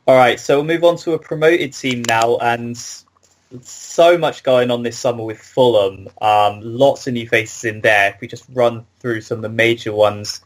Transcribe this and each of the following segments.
All right, so we'll move on to a promoted team now, and so much going on this summer with Fulham. Lots of new faces in there. If we just run through some of the major ones,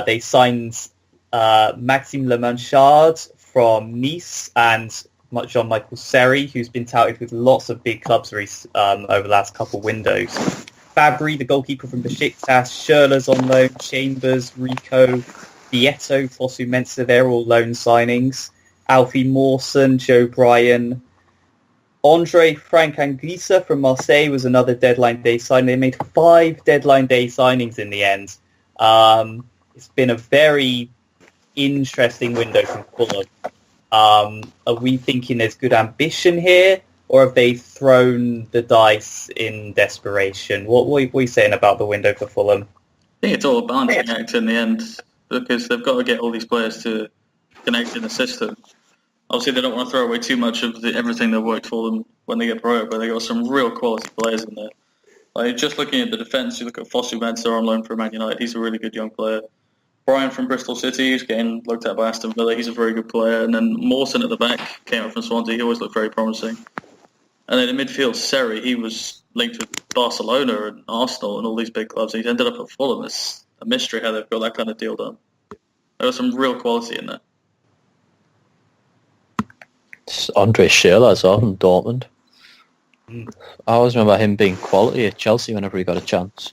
they signed Maxime Lemanchard from Nice and Jean-Michael Seri, who's been touted with lots of big clubs over the last couple of windows. Fabry, the goalkeeper from Besiktas, Schürrle's on loan, Chambers, Rico, Vieto, Fosu Mensah, they're all loan signings. Alfie Mawson, Joe Bryan. Andre Frank Anguissa from Marseille was another deadline day signing. They made 5 deadline day signings in the end. It's been a very interesting window from Fulham. Are we thinking there's good ambition here, or have they thrown the dice in desperation? What are you saying about the window for Fulham? I think it's all a balancing act in the end, because they've got to get all these players to connect in the system. Obviously, they don't want to throw away too much of everything that worked for them when they get promoted, but they got some real quality players in there. Like, just looking at the defence, you look at Fosu Mensah on loan from Man United. He's a really good young player. Brian from Bristol City, who's getting looked at by Aston Villa. He's a very good player. And then Mawson at the back came up from Swansea. He always looked very promising. And then in midfield, Seri, he was linked with Barcelona and Arsenal and all these big clubs. And he's ended up at Fulham. It's a mystery how they've got that kind of deal done. There was some real quality in there. It's Andre Schürrle as well from Dortmund. I always remember him being quality at Chelsea whenever he got a chance.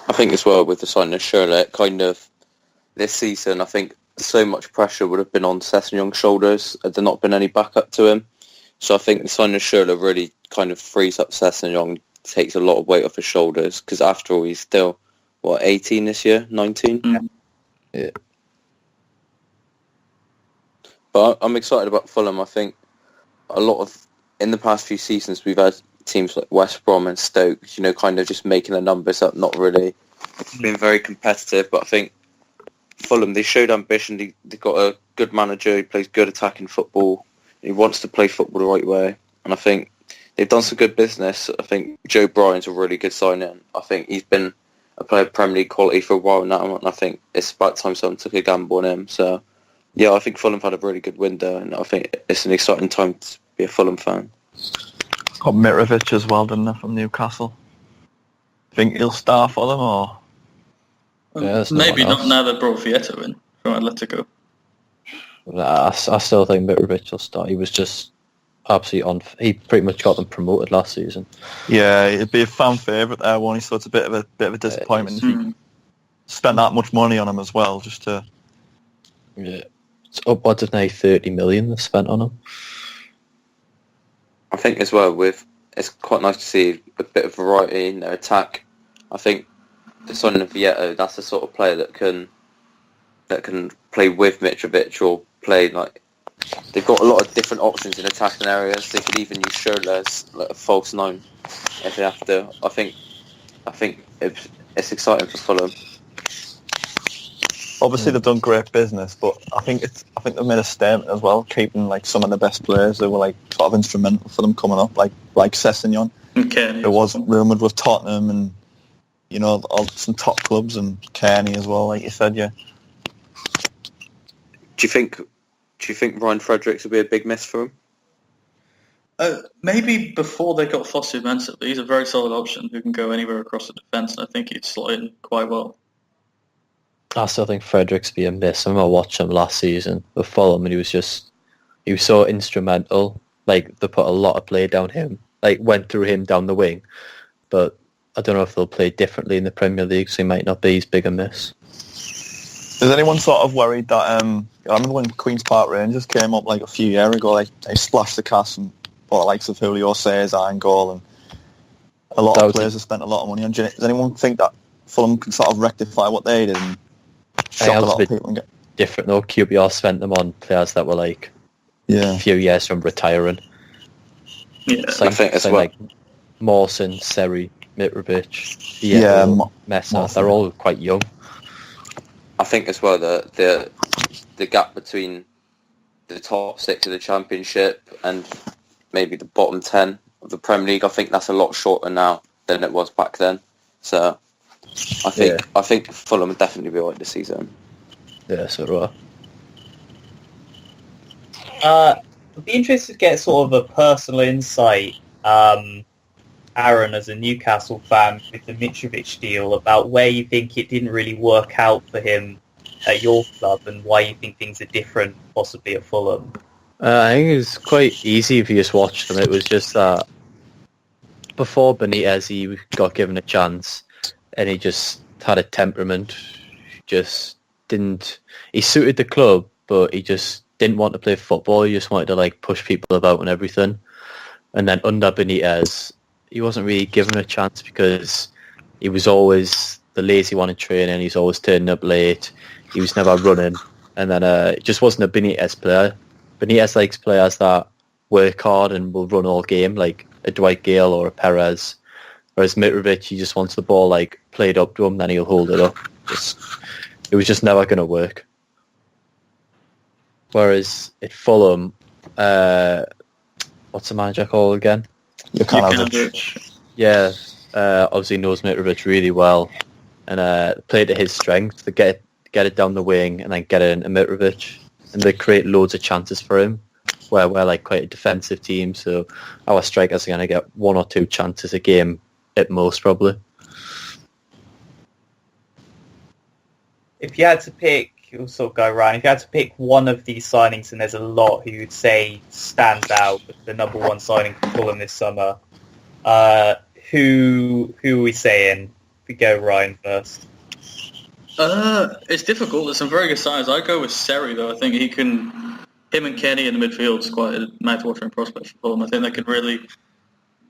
I think as well with the signing of Schürrle, kind of this season, I think so much pressure would have been on Sessegnon's shoulders had there not been any backup to him. So I think the signing of Schürrle really kind of frees up Sessegnon, takes a lot of weight off his shoulders, because after all, he's still, 18 this year? 19? Mm. Yeah. But I'm excited about Fulham. I think in the past few seasons, we've had teams like West Brom and Stoke, kind of just making the numbers up, not really being very competitive. But I think Fulham, they showed ambition. They've got a good manager. He plays good attacking football. He wants to play football the right way. And I think they've done some good business. I think Joe Bryan's a really good signing. I think he's been a player of Premier League quality for a while now, and I think it's about time someone took a gamble on him. So, yeah, I think Fulham had a really good window, and I think it's an exciting time to be a Fulham fan. Got Mitrovic as well, didn't they, from Newcastle? Think he'll start for them, or? Yeah, maybe not now they've brought Vieto in from Atletico. I still think Mitrovic will start. He was just absolutely he pretty much got them promoted last season. Yeah, it'd be a fan favourite there, won't he? So it's a bit of a disappointment if you spent that much money on him as well, just to. Yeah, it's upwards of now 30 million they've spent on him. I think as well it's quite nice to see a bit of variety in their attack. I think the signing of Vieto, that's the sort of player that can play with Mitrovic or play like. They've got a lot of different options in attacking areas. They could even use Schürrle as like a false nine if they have to. I think it's exciting for Fulham. Obviously, they've done great business, but I think they've made a statement as well, keeping like some of the best players that were like sort of instrumental for them coming up, like Sessegnon. Okay. It was rumoured with Tottenham and some top clubs, and Kearney as well, like you said. Yeah. Do you think Ryan Fredericks will be a big miss for him? Maybe before they got Fosu Mensah, but he's a very solid option who can go anywhere across the defence, and I think he'd slot in quite well. I still think Fredericks be a miss. I remember watching him last season with Fulham, and he was so instrumental. Like, they put a lot of play down him, like went through him down the wing. But I don't know if they'll play differently in the Premier League, so he might not be his bigger miss. Is anyone sort of worried that, I remember when Queen's Park Rangers came up like a few years ago, like they splashed the cash and bought the likes of Julio Cesar and goal, and a lot of players have spent a lot of money on it. Does anyone think that Fulham can sort of rectify what they did and shock a lot of people and get... Different though, QPR spent them on players that were like a few years from retiring. Yeah, I think as well. Like Mawson, Seri, Mitrovic, Mensah, they're all quite young. I think as well the gap between the top 6 of the Championship and maybe the bottom 10 of the Premier League, I think that's a lot shorter now than it was back then. So I think Fulham will definitely be alright this season. Yeah, so do I. I'd be interested to get sort of a personal insight, Aaron, as a Newcastle fan, with the Mitrovic deal, about where you think it didn't really work out for him at your club and why you think things are different possibly at Fulham. I think it was quite easy if you just watched them. It was just that before Benitez, he got given a chance and he just had a temperament. Just didn't... He suited the club, but he just didn't want to play football. He just wanted to like push people about and everything. And then under Benitez, he wasn't really given a chance because he was always the lazy one in training. He's always turning up late. He was never running. And then it just wasn't a Benitez player. Benitez likes players that work hard and will run all game, like a Dwight Gale or a Perez. Whereas Mitrovic, he just wants the ball like played up to him, then he'll hold it up. It was just never going to work. Whereas at Fulham, what's the manager called again? Jokanovic. Yeah, obviously knows Mitrovic really well and played to his strength to get it down the wing and then get it into Mitrovic. And they create loads of chances for him, where we're like quite a defensive team, so our strikers are going to get 1 or 2 chances a game at most, probably. If you had to pick, you'll sort of go around, if you had to pick one of these signings, and there's a lot who you'd say stands out with the number one signing for Fulham this summer, who are we saying? If we go Ryan first. It's difficult. There's some very good signings. I'd go with Seri, though. I think him and Kenny in the midfield is quite a mouth-watering prospect for Fulham. I think they could really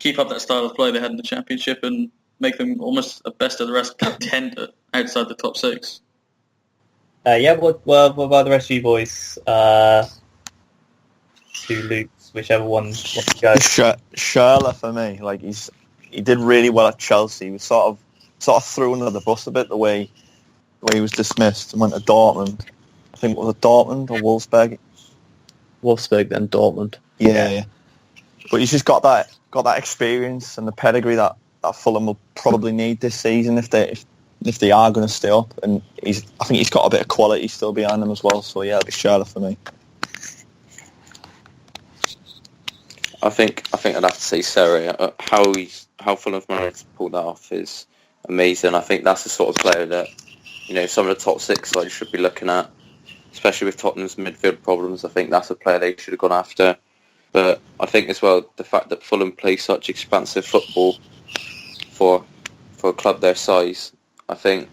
keep up that style of play they had in the Championship and make them almost a best of the rest contender outside the top 6. What about the rest of you boys? 2 Lukes, whichever one wants to go. Schürrle for me. Like he did really well at Chelsea. He was sort of thrown under the bus a bit the way he was dismissed and went to Dortmund. I think it was Dortmund or Wolfsburg. Wolfsburg, then Dortmund. Yeah. But he's just got that experience and the pedigree that Fulham will probably need this season if they are going to stay up. And I think he's got a bit of quality still behind them as well. So yeah, it'll be Schürrle for me. I think I'd have to say Seri. How Fulham's managed to pull that off is amazing. I think that's the sort of player that some of the top 6 sides should be looking at, especially with Tottenham's midfield problems. I think that's a player they should have gone after. But I think as well the fact that Fulham play such expansive football for a club their size, I think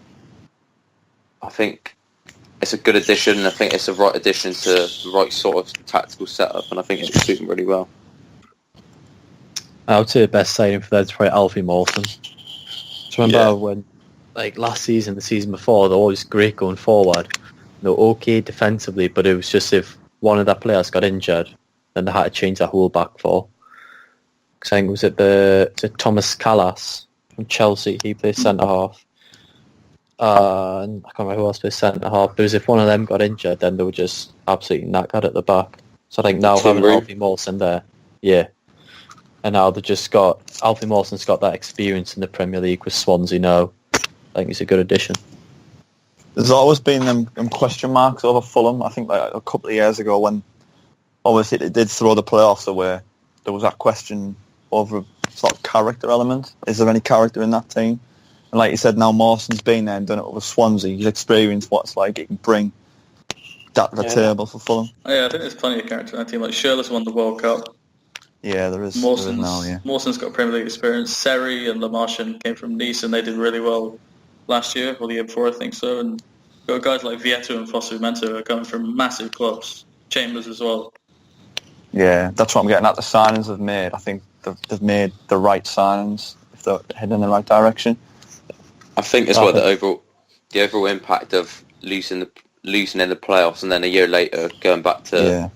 it's a good addition. I think it's the right addition to the right sort of tactical setup, and I think it will suit them really well. I would say the best signing for them is probably Alfie Mawson. Do you remember when, like last season, the season before, they're always great going forward. They're okay defensively, but it was just if one of their players got injured, then they had to change their whole back four. Because I think was it Thomas Callas from Chelsea? He plays centre half. And I can't remember who else plays centre half. But it was if one of them got injured, then they were just absolutely knackered at the back. So I think now having Alfie Mawson there, and now they've just got Alfie Mawson's got that experience in the Premier League with Swansea now. I think he's a good addition. There's always been them question marks over Fulham. I think like a couple of years ago when obviously they did throw the playoffs away, there was that question over sort of character element. Is there any character in that team? And like you said, now Mawson's been there and done it over Swansea. He's experienced what it's like. He can bring that to the table for Fulham. Yeah, I think there's plenty of character in that team. Like Schürrle's won the World Cup. Yeah, there is. Mawson's got Premier League experience. Seri and Lamartian came from Nice and they did really well last year or the year before, I think so. And got guys like Vieto and Fosu-Mensah who are coming from massive clubs. Chambers as well. Yeah, that's what I'm getting at. The signings they've made, I think they've made the right signings if they're heading in the right direction. I think as well the overall impact of losing in the playoffs and then a year later going back to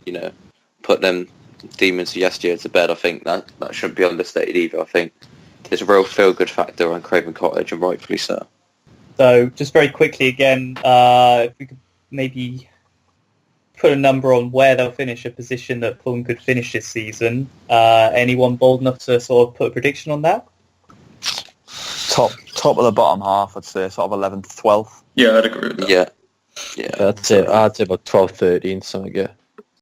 put them demons of yesteryear to bed. I think that shouldn't be understated either. I think there's a real feel-good factor on Craven Cottage, and rightfully so. So, just very quickly again, if we could maybe put a number on where they'll finish, a position that Fulham could finish this season. Anyone bold enough to sort of put a prediction on that? Top of the bottom half, I'd say, sort of 11th, 12th. Yeah, I'd agree with that. Yeah. Yeah. I'd say about 12, 13, something. Yeah.